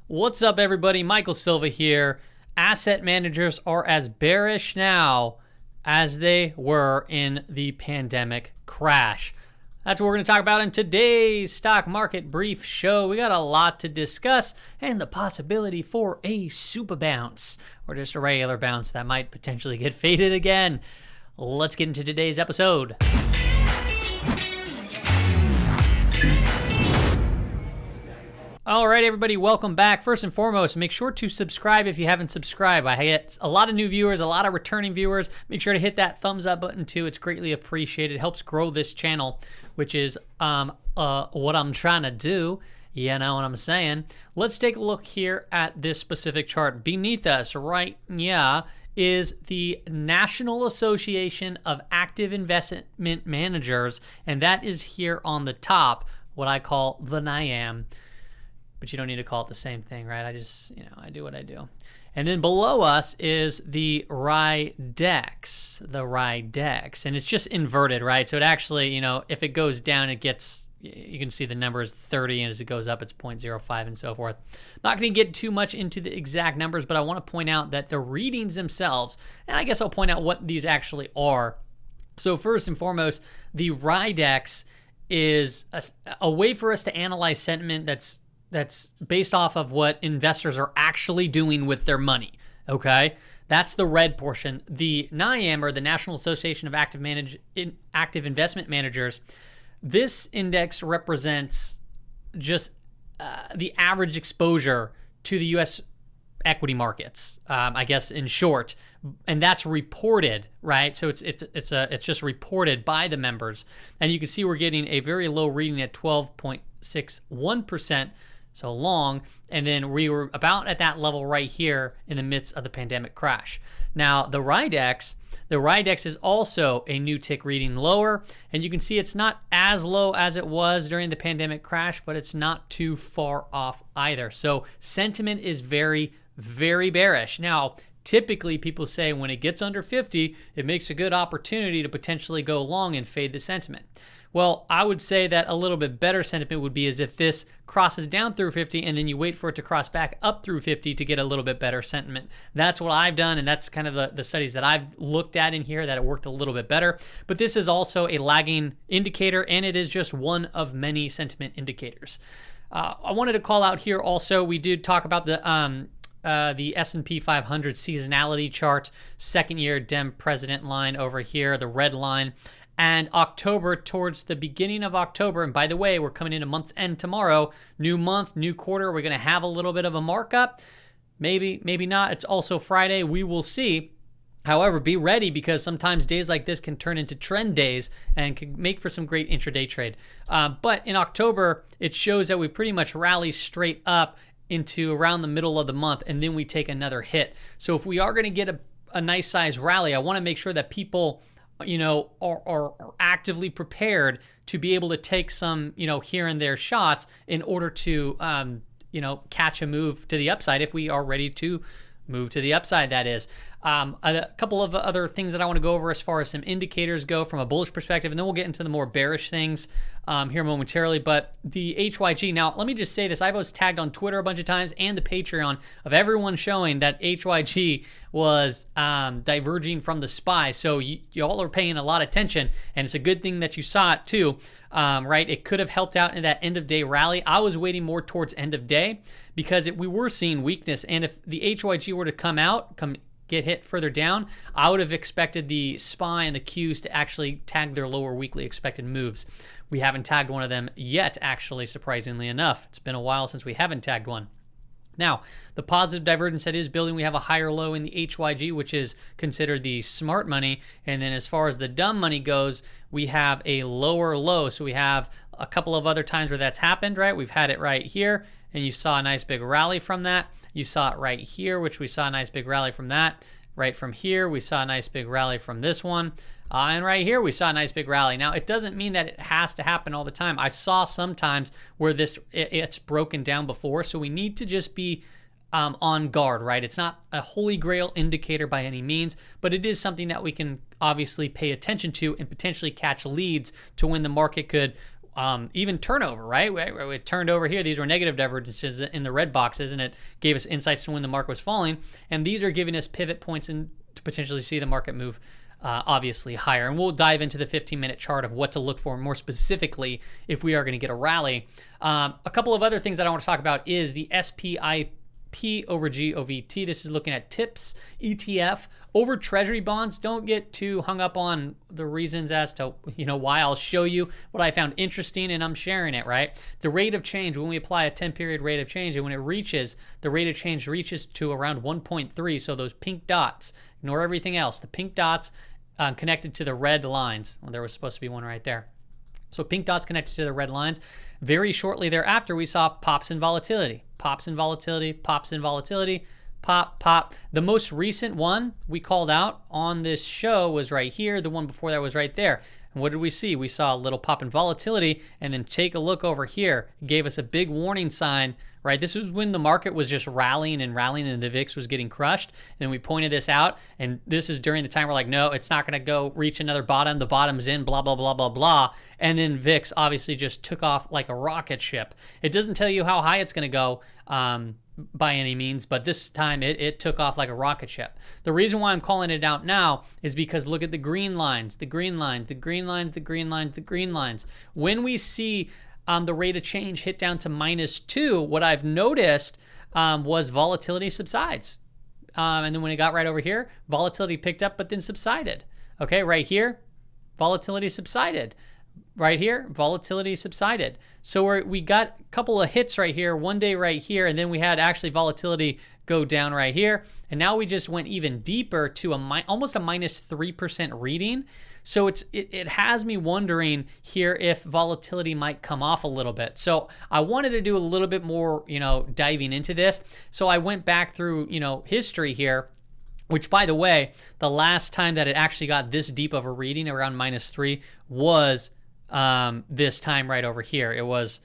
What's up, everybody? Michael Silva here. Asset managers are as bearish now as they were in the pandemic crash. That's what we're going to talk about in today's stock market brief show. We got a lot to discuss and the possibility for a super bounce or just a regular bounce that might potentially get faded again. Let's get into today's episode. All right, everybody, welcome back. First and foremost, make sure to subscribe if you haven't subscribed. I get a lot of new viewers, a lot of returning viewers. Make sure to hit that thumbs up button too. It's greatly appreciated. It helps grow this channel, which is what I'm trying to do. You know what I'm saying? Let's take a look here at this specific chart. Beneath us, right, is the National Association of Active Investment Managers, and that is here on the top, what I call the NIAM. But you don't need to call it the same thing, right? I do what I do. And then below us is the RYDEX, and it's just inverted, right? So it actually, if it goes down, it gets, you can see the number is 30, and as it goes up, it's 0.05 and so forth. I'm not going to get too much into the exact numbers, but I want to point out that the readings themselves, and I guess I'll point out what these actually are. So first and foremost, the RYDEX is a way for us to analyze sentiment that's based off of what investors are actually doing with their money, okay? That's the red portion. The NIAM, or the National Association of Active Investment Managers, this index represents just the average exposure to the U.S. equity markets, I guess in short, and that's reported, right? So it's just reported by the members, and you can see we're getting a very low reading at 12.61%. So long, and then we were about at that level right here in the midst of the pandemic crash. Now, the RYDEX is also a new tick reading lower, and you can see it's not as low as it was during the pandemic crash, but it's not too far off either. So sentiment is very, very bearish. Now, typically people say when it gets under 50, it makes a good opportunity to potentially go long and fade the sentiment. Well, I would say that a little bit better sentiment would be as if this crosses down through 50 and then you wait for it to cross back up through 50 to get a little bit better sentiment. That's what I've done, and that's kind of the studies that I've looked at in here that it worked a little bit better. But this is also a lagging indicator, and it is just one of many sentiment indicators. I wanted to call out here also, we did talk about the S&P 500 seasonality chart, second year Dem president line over here, the red line. And October, towards the beginning of October, and by the way, we're coming into month's end tomorrow, new month, new quarter, we're going to have a little bit of a markup. Maybe not. It's also Friday. We will see. However, be ready, because sometimes days like this can turn into trend days and can make for some great intraday trade. But in October, it shows that we pretty much rally straight up into around the middle of the month, and then we take another hit. So if we are going to get a nice size rally, I want to make sure that people are actively prepared to be able to take some, here and there shots in order to, catch a move to the upside if we are ready to move to the upside, that is. A couple of other things that I want to go over as far as some indicators go from a bullish perspective, and then we'll get into the more bearish things here momentarily. But the HYG, now let me just say this, I was tagged on Twitter a bunch of times and the Patreon of everyone showing that HYG was diverging from the SPY. So y'all are paying a lot of attention, and it's a good thing that you saw it too, right? It could have helped out in that end of day rally. I was waiting more towards end of day because we were seeing weakness, and if the HYG were to get hit further down, I would have expected the SPY and the Qs to actually tag their lower weekly expected moves. We haven't tagged one of them yet, actually, surprisingly enough. It's been a while since we haven't tagged one. Now, the positive divergence that is building, we have a higher low in the HYG, which is considered the smart money. And then as far as the dumb money goes, we have a lower low. So we have a couple of other times where that's happened, right? We've had it right here, and you saw a nice big rally from that. You saw it right here, which we saw a nice big rally from that. Right from here, we saw a nice big rally from this one. And right here, we saw a nice big rally. Now, it doesn't mean that it has to happen all the time. I saw sometimes where it's broken down before, so we need to just be on guard, right? It's not a holy grail indicator by any means, but it is something that we can obviously pay attention to and potentially catch leads to when the market could even turnover, right? It turned over here. These were negative divergences in the red boxes, and it gave us insights to when the market was falling. And these are giving us pivot points and to potentially see the market move obviously higher. And we'll dive into the 15-minute chart of what to look for more specifically if we are going to get a rally. A couple of other things that I want to talk about is the SPIP over GOVT. This is looking at TIPS, ETF, over Treasury bonds. Don't get too hung up on the reasons as to why. I'll show you what I found interesting and I'm sharing it, right? The rate of change, when we apply a 10-period rate of change, and when it reaches, the rate of change reaches to around 1.3. So those pink dots, ignore everything else. The pink dots connected to the red lines. Well, there was supposed to be one right there. So pink dots connected to the red lines. Very shortly thereafter, we saw pops in volatility. Pops in volatility, pops in volatility, pop, pop. The most recent one we called out on this show was right here. The one before that was right there. And what did we see? We saw a little pop in volatility, and then take a look over here. It gave us a big warning sign, right? This was when the market was just rallying and rallying and the VIX was getting crushed. And we pointed this out, and this is during the time we're like, no, it's not going to go reach another bottom. The bottom's in, blah, blah, blah, blah, blah. And then VIX obviously just took off like a rocket ship. It doesn't tell you how high it's going to go by any means, but this time it took off like a rocket ship. The reason why I'm calling it out now is because look at the green lines, the green lines, the green lines, the green lines, the green lines. When we see the rate of change hit down to -2, what I've noticed was volatility subsides. And then when it got right over here, volatility picked up but then subsided. Okay, right here, volatility subsided. Right here, volatility subsided. So we got a couple of hits right here, one day right here, and then we had actually volatility go down right here. And now we just went even deeper to almost a -3% reading. So it has me wondering here if volatility might come off a little bit. So I wanted to do a little bit more, diving into this. So I went back through, history here, which, by the way, the last time that it actually got this deep of a reading around -3 was this time right over here. It was,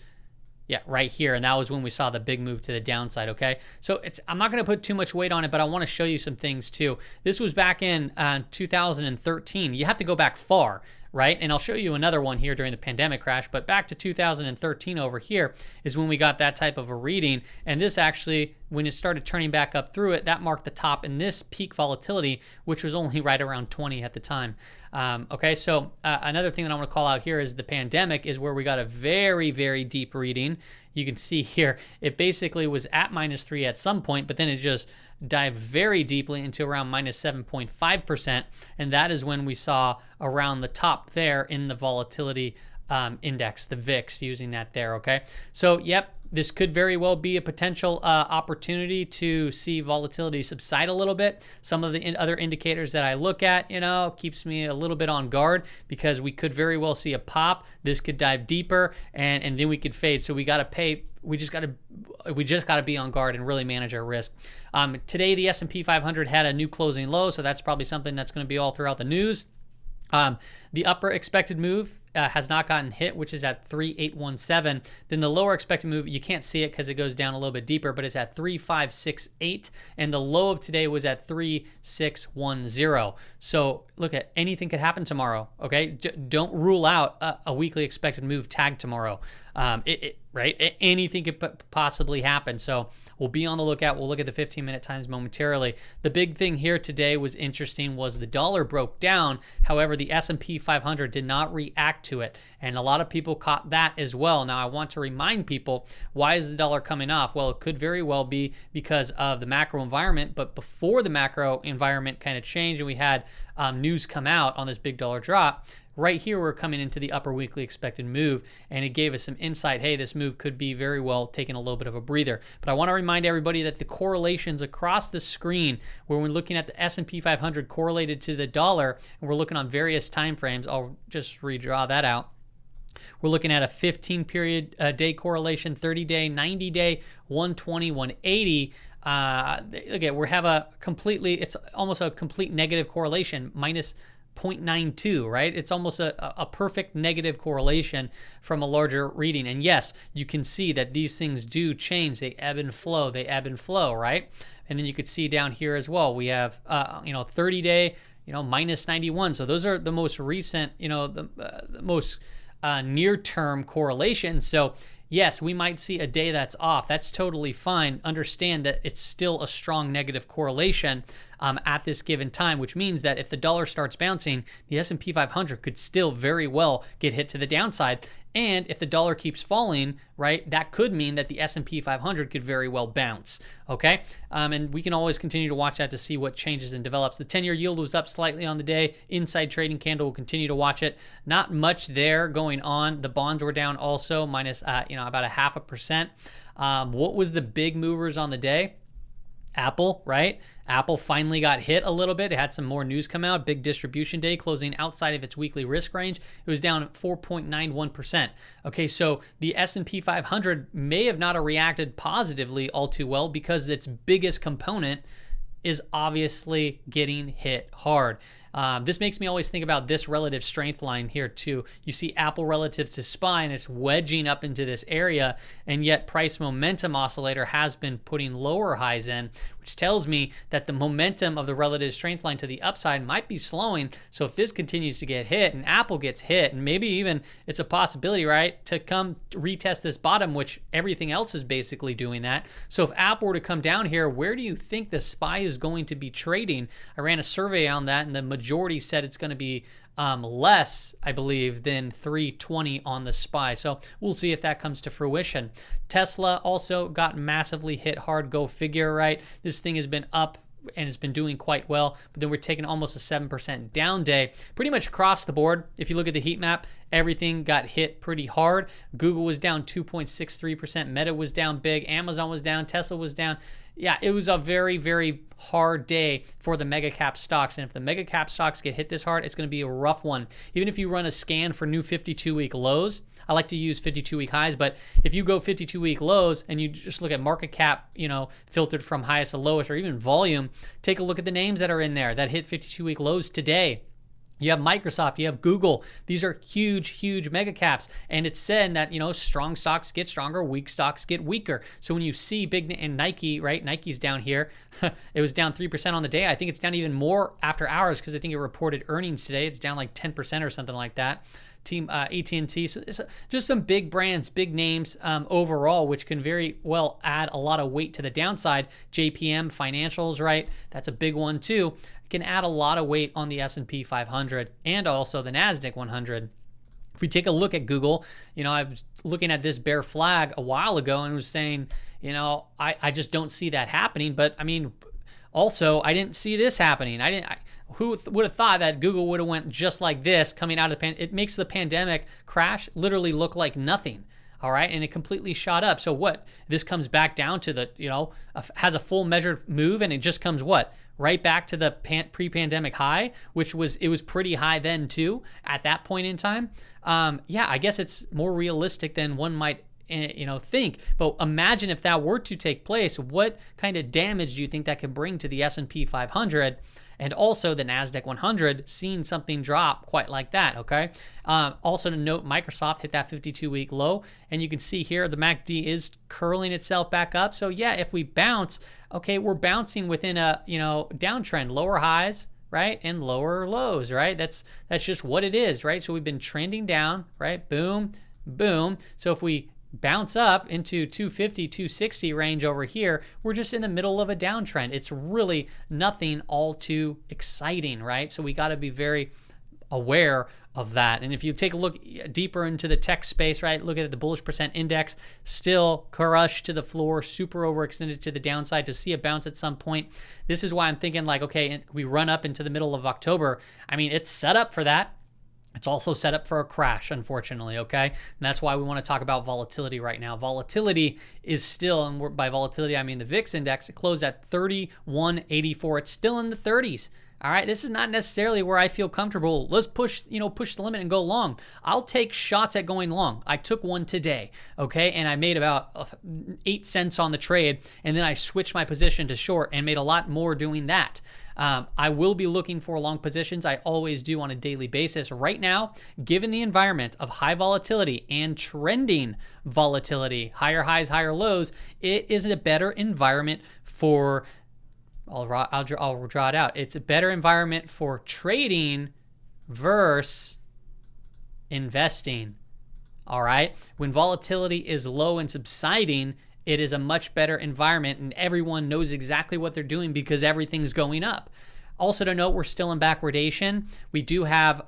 right here, and that was when we saw the big move to the downside, okay? So I'm not going to put too much weight on it, but I want to show you some things too. This was back in 2013. You have to go back far, right? And I'll show you another one here during the pandemic crash, but back to 2013 over here is when we got that type of a reading. And this actually, when it started turning back up through it, that marked the top in this peak volatility, which was only right around 20 at the time. Okay, so another thing that I want to call out here is the pandemic is where we got a very, very deep reading. You can see here, it basically was at -3 at some point, but then it just dived very deeply into around -7.5%. And that is when we saw around the top there in the volatility index, the VIX, using that there, okay? So, yep, this could very well be a potential opportunity to see volatility subside a little bit. Some of the other indicators that I look at, keeps me a little bit on guard because we could very well see a pop. This could dive deeper, and then we could fade. So we got to pay. We just got to be on guard and really manage our risk. Today, the S&P 500 had a new closing low, so that's probably something that's going to be all throughout the news. The upper expected move has not gotten hit, which is at 3,817. Then the lower expected move, you can't see it because it goes down a little bit deeper, but it's at 3,568, and the low of today was at 3,610. So look, at anything could happen tomorrow. Okay, don't rule out a weekly expected move tag tomorrow. Right? Anything could possibly happen. So we'll be on the lookout. We'll look at the 15-minute times momentarily. The big thing here today was interesting was the dollar broke down. However, the S&P 500 did not react to it. And a lot of people caught that as well. Now, I want to remind people, why is the dollar coming off? Well, it could very well be because of the macro environment. But before the macro environment kind of changed and we had news come out on this big dollar drop, right here we're coming into the upper weekly expected move, and it gave us some insight. Hey, this move could be very well taking a little bit of a breather. But I want to remind everybody that the correlations across the screen, where we're looking at the S&P 500 correlated to the dollar, and we're looking on various time frames. I'll just redraw that out. We're looking at a 15-period day correlation, 30-day, 90-day, 120, 180. Again, we have it's almost a complete negative correlation, minus 0.92, right? It's almost a perfect negative correlation from a larger reading. And yes, you can see that these things do change. They ebb and flow, right? And then you could see down here as well, we have, 30-day, minus 91. So those are the most recent, the most near-term correlation. So yes, we might see a day that's off. That's totally fine. Understand that it's still a strong negative correlation at this given time, which means that if the dollar starts bouncing, the S&P 500 could still very well get hit to the downside. And if the dollar keeps falling, right, that could mean that the S&P 500 could very well bounce, okay? And we can always continue to watch that to see what changes and develops. The 10-year yield was up slightly on the day. Inside trading candle will continue to watch it. Not much there going on. The bonds were down also, minus about 0.5%. What was the big movers on the day? Apple, right? Apple finally got hit a little bit. It had some more news come out. Big distribution day, closing outside of its weekly risk range. It was down 4.91%. Okay, so the S&P 500 may have not reacted positively all too well because its biggest component is obviously getting hit hard. This makes me always think about this relative strength line here too. You see Apple relative to SPY, and it's wedging up into this area, and yet price momentum oscillator has been putting lower highs in, which tells me that the momentum of the relative strength line to the upside might be slowing. So if this continues to get hit and Apple gets hit, and maybe even it's a possibility, right, to come retest this bottom, which everything else is basically doing that. So if Apple were to come down here, where do you think the SPY is going to be trading? I ran a survey on that, and the majority said it's going to be less, I believe, than 320 on the SPY. So we'll see if that comes to fruition. Tesla also got massively hit hard. Go figure, right? This thing has been up and it's been doing quite well, but then we're taking almost a 7% down day pretty much across the board. If you look at the heat map, everything got hit pretty hard. Google was down 2.63%. Meta was down big. Amazon was down. Tesla was down. Yeah, it was a very, very hard day for the mega cap stocks. And if the mega cap stocks get hit this hard, it's going to be a rough one. Even if you run a scan for new 52-week lows, I like to use 52-week highs, but if you go 52-week lows and you just look at market cap, filtered from highest to lowest, or even volume, take a look at the names that are in there that hit 52-week lows today. You have Microsoft, you have Google. These are huge, huge mega caps. And it's said that, strong stocks get stronger, weak stocks get weaker. So when you see big, and Nike, right? Nike's down here. It was down 3% on the day. I think it's down even more after hours because I think it reported earnings today. It's down like 10% or something like that. AT&T, so just some big brands, big names overall, which can very well add a lot of weight to the downside. JPM Financials, right? That's a big one too. Can add a lot of weight on the S&P 500 and also the NASDAQ 100. If we take a look at Google, I was looking at this bear flag a while ago and was saying, I just don't see that happening. But I mean, also, I didn't see this happening. Who would have thought that Google would have went just like this coming out of the it makes the pandemic crash literally look like nothing. All right, and it completely shot up. So what? This comes back down to the, has a full measured move, and it just comes what? Right back to the pre-pandemic high, which was pretty high then too at that point in time. Yeah, I guess it's more realistic than one might think. But imagine if that were to take place, what kind of damage do you think that could bring to the S&P 500? And also the NASDAQ 100 seeing something drop quite like that, okay? Also to note, Microsoft hit that 52-week low, and you can see here the MACD is curling itself back up. So yeah, if we bounce, okay, we're bouncing within a downtrend, lower highs, right, and lower lows, right? That's just what it is, right? So we've been trending down, right? Boom, boom. So if we bounce up into 250, 260 range over here, we're just in the middle of a downtrend. It's really nothing all too exciting, right? So we got to be very aware of that. And if you take a look deeper into the tech space, right, look at the bullish percent index, still crushed to the floor, super overextended to the downside. To see a bounce at some point, this is why I'm thinking like, okay, we run up into the middle of October. I mean, it's set up for that. It's also set up for a crash, unfortunately, okay? And that's why we want to talk about volatility right now. Volatility is still, and by volatility, I mean the VIX index. It closed at 3184. It's still in the 30s. All right, this is not necessarily where I feel comfortable. Let's push the limit and go long. I'll take shots at going long. I took one today, okay? And I made about 8 cents on the trade, and then I switched my position to short and made a lot more doing that. I will be looking for long positions. I always do on a daily basis. Right now, given the environment of high volatility and trending volatility, higher highs, higher lows, it is a better environment for, I'll draw it out. It's a better environment for trading versus investing. all right? When volatility is low and subsiding, it is a much better environment, and everyone knows exactly what they're doing because everything's going up. Also to note, we're still in backwardation. We do have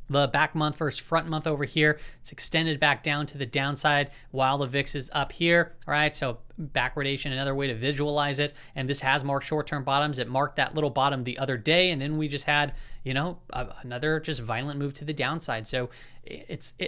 the back month versus front month over here. It's extended back down to the downside while the VIX is up here. All right, so backwardation, another way to visualize it. And this has marked short-term bottoms. It marked that little bottom the other day, and then we just had, you know, another just violent move to the downside. So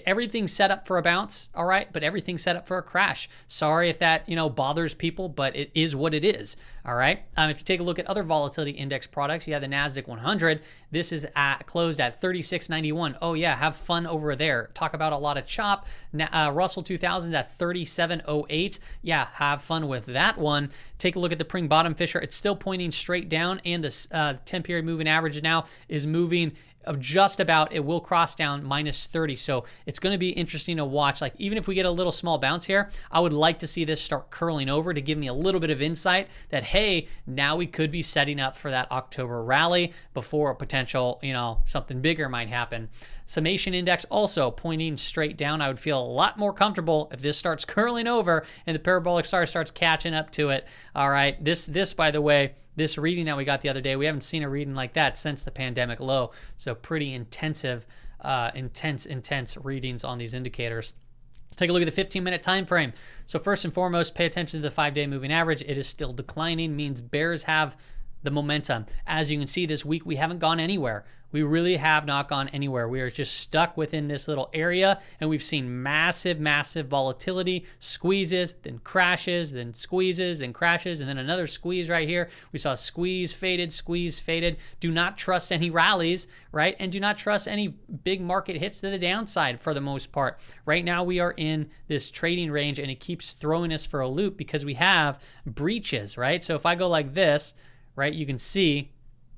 everything's set up for a bounce, all right, but everything's set up for a crash. Sorry if that, you know, bothers people, but it is what it is, all right? If you take a look at other volatility index products, you have the NASDAQ 100. This is closed at 36.91. Oh yeah, have fun over there. Talk about a lot of chop. Russell 2000 at 37.08. Yeah, have fun with that one. Take a look at the Pring bottom fisher. It's still pointing straight down, and the 10-period moving average now is moving of just about, it will cross down -30. So it's going to be interesting to watch. Like, even if we get a little small bounce here, I would like to see this start curling over to give me a little bit of insight that, hey, now we could be setting up for that October rally before a potential, you know, something bigger might happen. Summation index also pointing straight down. I would feel a lot more comfortable if this starts curling over and the parabolic star starts catching up to it. All right, this by the way, this reading that we got the other day, we haven't seen a reading like that since the pandemic low. So pretty intensive, intense readings on these indicators. Let's take a look at the 15-minute time frame. So first and foremost, pay attention to the 5-day moving average. It is still declining, means bears have the momentum. As you can see, this week we haven't gone anywhere. We really have not gone anywhere. We are just stuck within this little area, and we've seen massive volatility, squeezes, then crashes, then squeezes, then crashes, and then another squeeze right here. We saw squeeze faded. Do not trust any rallies, right? And do not trust any big market hits to the downside for the most part. Right now we are in this trading range, and it keeps throwing us for a loop because we have breaches, right? So if I go like this, right, you can see,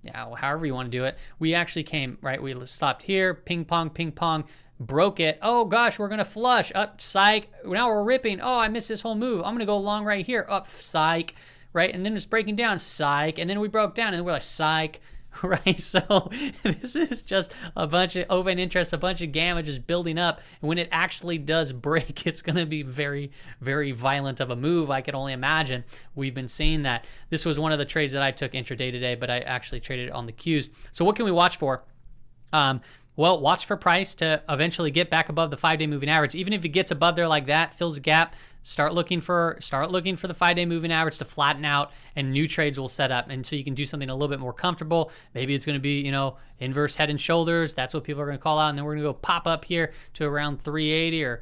yeah, however you want to do it, we actually came, right, we stopped here, ping pong, broke it. Oh gosh, we're gonna flush, up, psych, now we're ripping. Oh, I missed this whole move. I'm gonna go long right here, up, psych, right, and then it's breaking down, psych, and then we broke down, and then we're like, psych, right? So this is just a bunch of open interest, a bunch of gamma just building up, and when it actually does break, it's going to be very violent of a move. I can only imagine. We've been seeing that. This was one of the trades that I took intraday today, but I actually traded it on the Qs. So what can we watch for? Well, watch for price to eventually get back above the 5-day moving average. Even if it gets above there like that, fills a gap, start looking for the 5-day moving average to flatten out, and new trades will set up. And so you can do something a little bit more comfortable. Maybe it's going to be, you know, inverse head and shoulders. That's what people are going to call out. And then we're going to go pop up here to around 380 or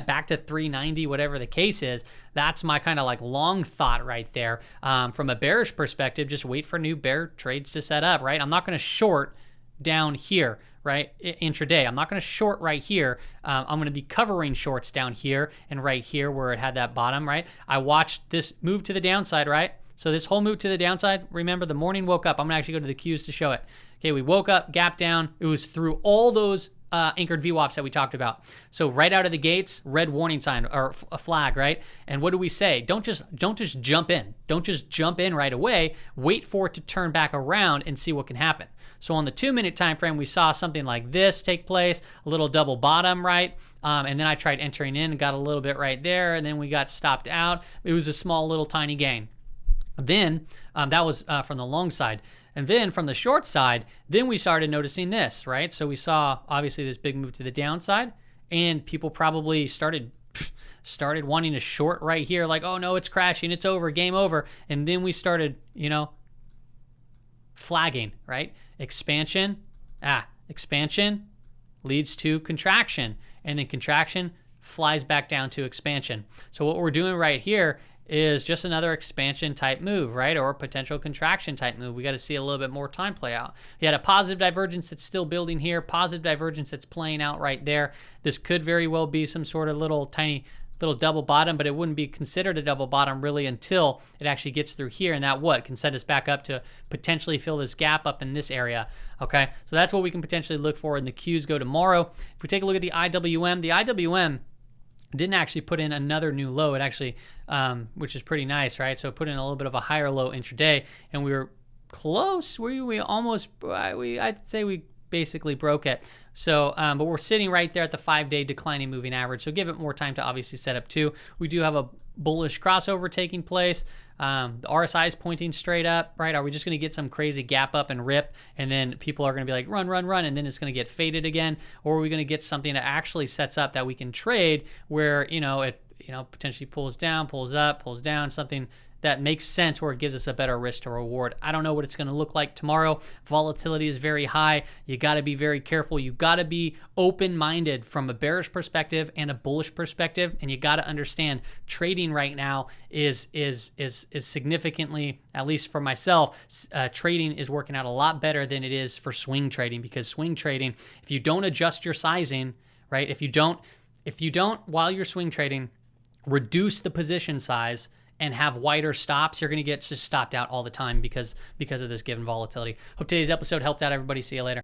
back to 390, whatever the case is. That's my kind of like long thought right there. From a bearish perspective, just wait for new bear trades to set up, right? I'm not going to short down here, right, intraday. I'm not going to short right here. I'm going to be covering shorts down here and right here where it had that bottom, right? I watched this move to the downside, right? So this whole move to the downside, remember the morning woke up. I'm going to actually go to the Qs to show it. Okay, we woke up, gap down. It was through all those anchored VWAPs that we talked about. So right out of the gates, red warning sign or a flag, right? And what do we say? Don't just jump in. Don't just jump in right away. Wait for it to turn back around and see what can happen. So on the 2-minute time frame, we saw something like this take place, a little double bottom, right? And then I tried entering in and got a little bit right there, and then we got stopped out. It was a small little tiny gain. Then that was from the long side. And then from the short side, then we started noticing this, right? So we saw obviously this big move to the downside, and people probably started wanting to short right here, like, oh no, it's crashing, it's over, game over. And then we started, you know, flagging, right? Expansion leads to contraction, and then contraction flies back down to expansion. So what we're doing right here is just another expansion type move, right? Or a potential contraction type move. We got to see a little bit more time play out. You had a positive divergence that's still building here, positive divergence that's playing out right there. This could very well be some sort of tiny double bottom, but it wouldn't be considered a double bottom really until it actually gets through here, and that can set us back up to potentially fill this gap up in this area. Okay, so that's what we can potentially look for in the Qs go tomorrow. If we take a look at the IWM didn't actually put in another new low. It actually, which is pretty nice, right? So it put in a little bit of a higher low intraday, and we were close. I'd say we basically broke it. So, but we're sitting right there at the 5-day declining moving average. So give it more time to obviously set up too. We do have a bullish crossover taking place. The RSI is pointing straight up, right? Are we just going to get some crazy gap up and rip, and then people are going to be like, run, run, run, and then it's going to get faded again? Or are we going to get something that actually sets up that we can trade where, it potentially pulls down, pulls up, pulls down, something that makes sense where it gives us a better risk to reward? I don't know what it's going to look like tomorrow. Volatility is very high. You got to be very careful. You got to be open-minded from a bearish perspective and a bullish perspective, and you got to understand trading right now is significantly, at least for myself, trading is working out a lot better than it is for swing trading, because swing trading, if you don't adjust your sizing, right? If you don't while you're swing trading, reduce the position size and have wider stops, you're going to get just stopped out all the time because of this given volatility. Hope today's episode helped out everybody. See you later.